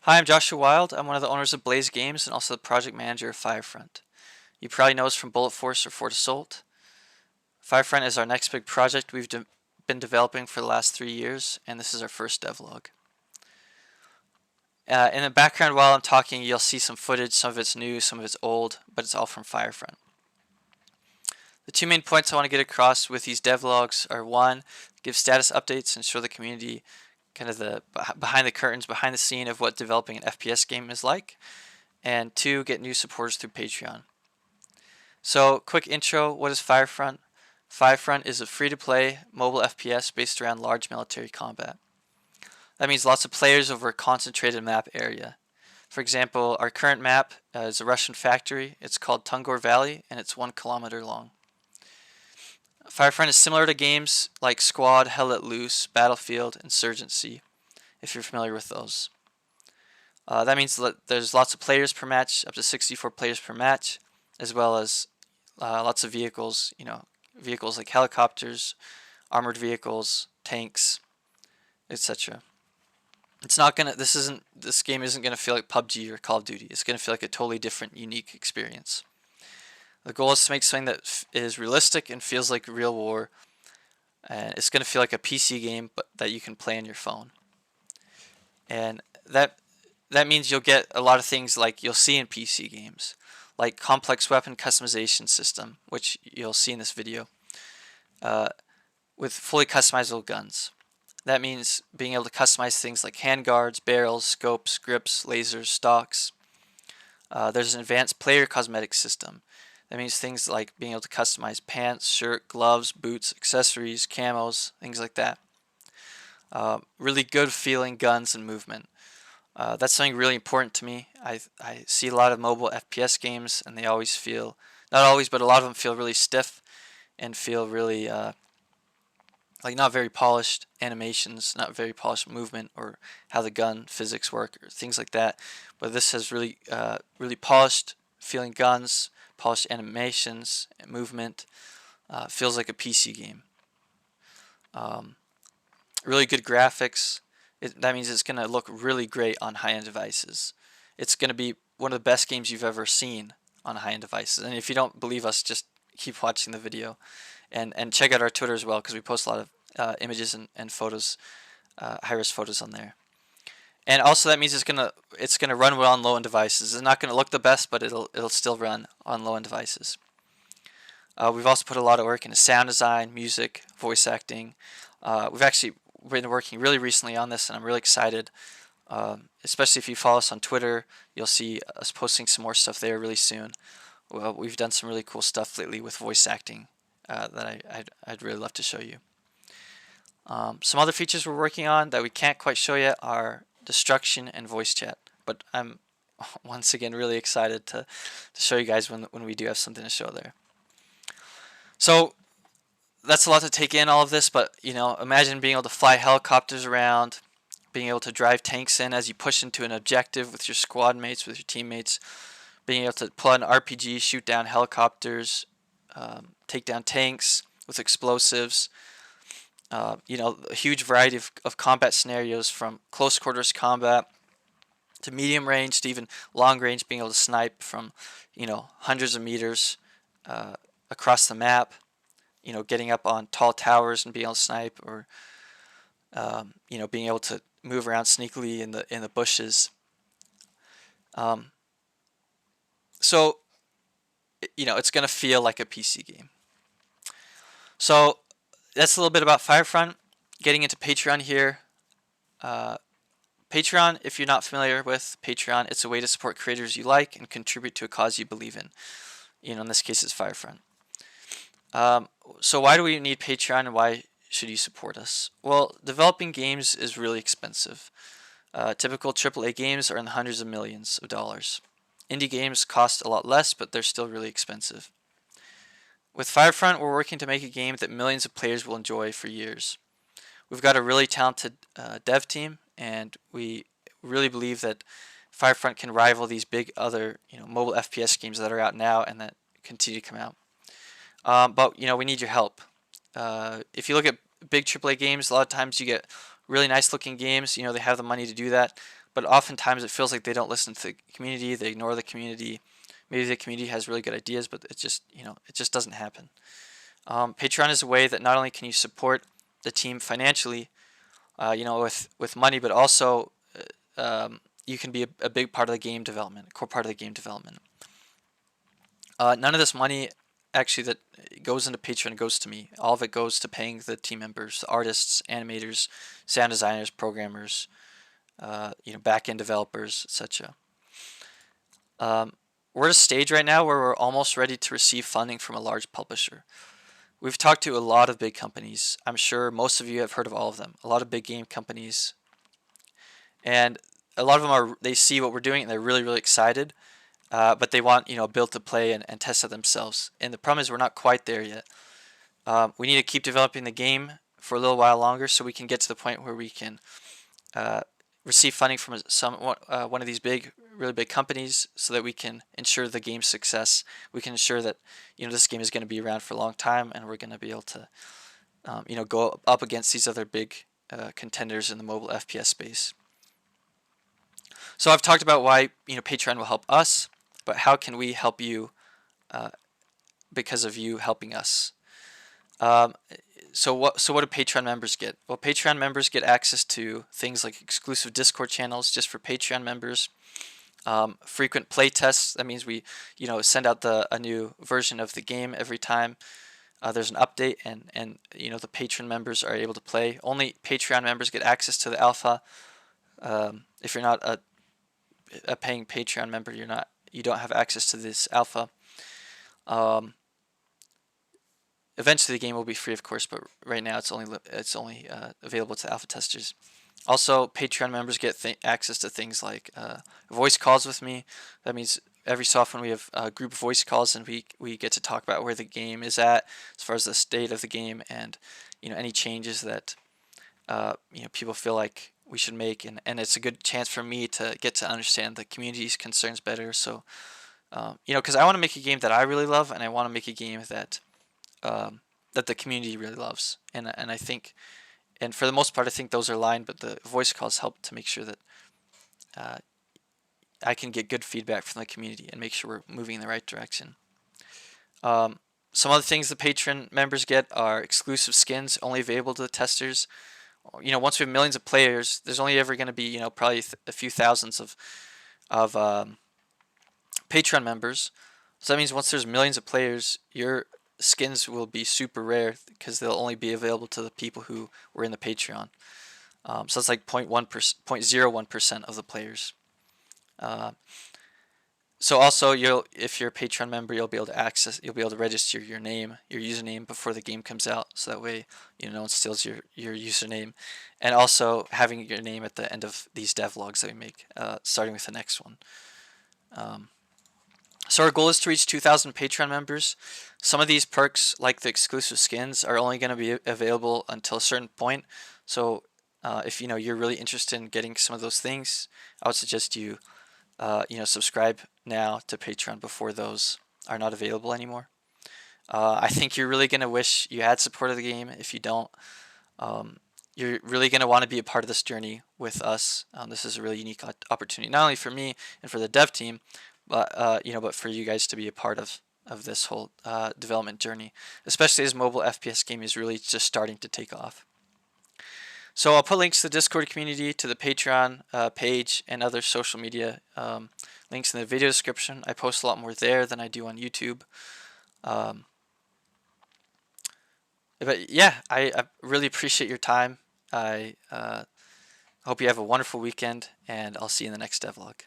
Hi, I'm Joshua Wild. I'm one of the owners of Blaze Games and also the project manager of FireFront. You probably know us from Bullet Force or Fort Assault. FireFront is our next big project we've been developing for the last 3 years, and this is our first devlog. In the background while I'm talking, you'll see some footage. Some of it's new, some of it's old, but it's all from FireFront. The two main points I want to get across with these devlogs are: one, give status updates and show the community kind of the behind the curtains, behind the scene of what developing an FPS game is like, and two, get new supporters through Patreon. So, quick intro, what is FireFront? FireFront is a free-to-play mobile FPS based around large military combat. That means lots of players over a concentrated map area. For example, our current map is a Russian factory. It's called Tungor Valley, and it's 1 kilometer long. FireFront is similar to games like Squad, Hell Let Loose, Battlefield, Insurgency, if you're familiar with those. That means there's lots of players per match, up to 64 players per match, as well as lots of vehicles, vehicles like helicopters, armored vehicles, tanks, etc. This game isn't gonna feel like PUBG or Call of Duty. It's gonna feel like a totally different, unique experience. The goal is to make something that is realistic and feels like real war, and it's gonna feel like a PC game, but that you can play on your phone. And that means you'll get a lot of things like you'll see in PC games, like complex weapon customization system, which you'll see in this video, with fully customizable guns. That means being able to customize things like handguards, barrels, scopes, grips, lasers, stocks. There's an advanced player cosmetic system. That means things like being able to customize pants, shirt, gloves, boots, accessories, camos, things like that. Really good feeling guns and movement. That's something really important to me. I see a lot of mobile FPS games, and they always feel, not always, but a lot of them feel really stiff and feel really like not very polished animations, not very polished movement, or how the gun physics work, or things like that. But this has really polished feeling guns, polished animations, and movement. Feels like a PC game. Really good graphics. That means it's going to look really great on high-end devices. It's going to be one of the best games you've ever seen on high-end devices. And if you don't believe us, just keep watching the video. And check out our Twitter as well, because we post a lot of images and photos, high-res photos on there. And also that means it's gonna run well on low-end devices. It's not going to look the best, but it'll still run on low-end devices. We've also put a lot of work into sound design, music, voice acting. We've actually been working really recently on this, and I'm really excited. Especially if you follow us on Twitter, you'll see us posting some more stuff there really soon. Well, we've done some really cool stuff lately with voice acting that I'd really love to show you. Some other features we're working on that we can't quite show yet are destruction and voice chat, but I'm once again really excited to show you guys when we do have something to show there. So that's a lot to take in, all of this, but imagine being able to fly helicopters around, being able to drive tanks in as you push into an objective with your squad mates, with your teammates, being able to pull out an RPG, shoot down helicopters, take down tanks with explosives. A huge variety of combat scenarios, from close quarters combat to medium range to even long range, being able to snipe from hundreds of meters across the map. Getting up on tall towers and being able to snipe, or being able to move around sneakily in the bushes. So it's going to feel like a PC game. So that's a little bit about FireFront. Getting into Patreon here. Patreon, if you're not familiar with Patreon, it's a way to support creators you like and contribute to a cause you believe in. In this case, it's FireFront. So why do we need Patreon, and why should you support us? Well, developing games is really expensive. Typical AAA games are in the hundreds of millions of dollars. Indie games cost a lot less, but they're still really expensive. With FireFront, we're working to make a game that millions of players will enjoy for years. We've got a really talented dev team, and we really believe that FireFront can rival these big other mobile FPS games that are out now and that continue to come out. But we need your help. If you look at big AAA games, a lot of times you get really nice looking games. They have the money to do that, but oftentimes it feels like they don't listen to the community. They ignore the community. Maybe the community has really good ideas, but it just it just doesn't happen. Patreon is a way that not only can you support the team financially, with money, but also you can be a big part of the game development, a core part of the game development. None of this money actually that goes into Patreon goes to me. All of it goes to paying the team members, the artists, animators, sound designers, programmers, back-end developers, etc. We're at a stage right now where we're almost ready to receive funding from a large publisher. We've talked to a lot of big companies. I'm sure most of you have heard of all of them. A lot of big game companies, and a lot of them they see what we're doing and they're really, really excited. But they want build to play and test it themselves. And the problem is we're not quite there yet. We need to keep developing the game for a little while longer so we can get to the point where we can receive funding from one of these really big companies, so that we can ensure the game's success. We can ensure that this game is going to be around for a long time, and we're going to be able to go up against these other big contenders in the mobile FPS space. So I've talked about why Patreon will help us, but how can we help you because of you helping us? So what do Patreon members get? Well, Patreon members get access to things like exclusive Discord channels just for Patreon members. Frequent play tests. That means we send out a new version of the game every time there's an update, and the Patreon members are able to play. Only Patreon members get access to the alpha. If you're not a paying Patreon member, you don't have access to this alpha. Eventually, the game will be free, of course, but right now it's only available to alpha testers. Also, Patreon members get access to things like voice calls with me. That means every so often we have group voice calls, and we get to talk about where the game is at as far as the state of the game, and any changes that people feel like we should make, and it's a good chance for me to get to understand the community's concerns better. So because I want to make a game that I really love, and I want to make a game that the community really loves, and I think, and for the most part, I think those are aligned. But the voice calls help to make sure that I can get good feedback from the community and make sure we're moving in the right direction. Some other things the Patreon members get are exclusive skins only available to the testers. Once we have millions of players, there's only ever going to be probably a few thousands of Patreon members. So that means once there's millions of players, your skins will be super rare because they'll only be available to the people who were in the Patreon. So it's like 0.01% of the players. So also, if you're a Patreon member, you'll be able to register your username before the game comes out, so that way no one steals your username, and also having your name at the end of these devlogs that we make, starting with the next one. So our goal is to reach 2,000 Patreon members. Some of these perks, like the exclusive skins, are only going to be available until a certain point. So if you're really interested in getting some of those things, I would suggest you subscribe now to Patreon before those are not available anymore. I think you're really going to wish you had supported the game. If you don't, you're really going to want to be a part of this journey with us. This is a really unique opportunity, not only for me and for the dev team, but for you guys to be a part of this whole development journey, especially as mobile FPS game is really just starting to take off. So I'll put links to the Discord community, to the Patreon page, and other social media links in the video description. I post a lot more there than I do on YouTube. But yeah, I really appreciate your time. I hope you have a wonderful weekend, and I'll see you in the next devlog.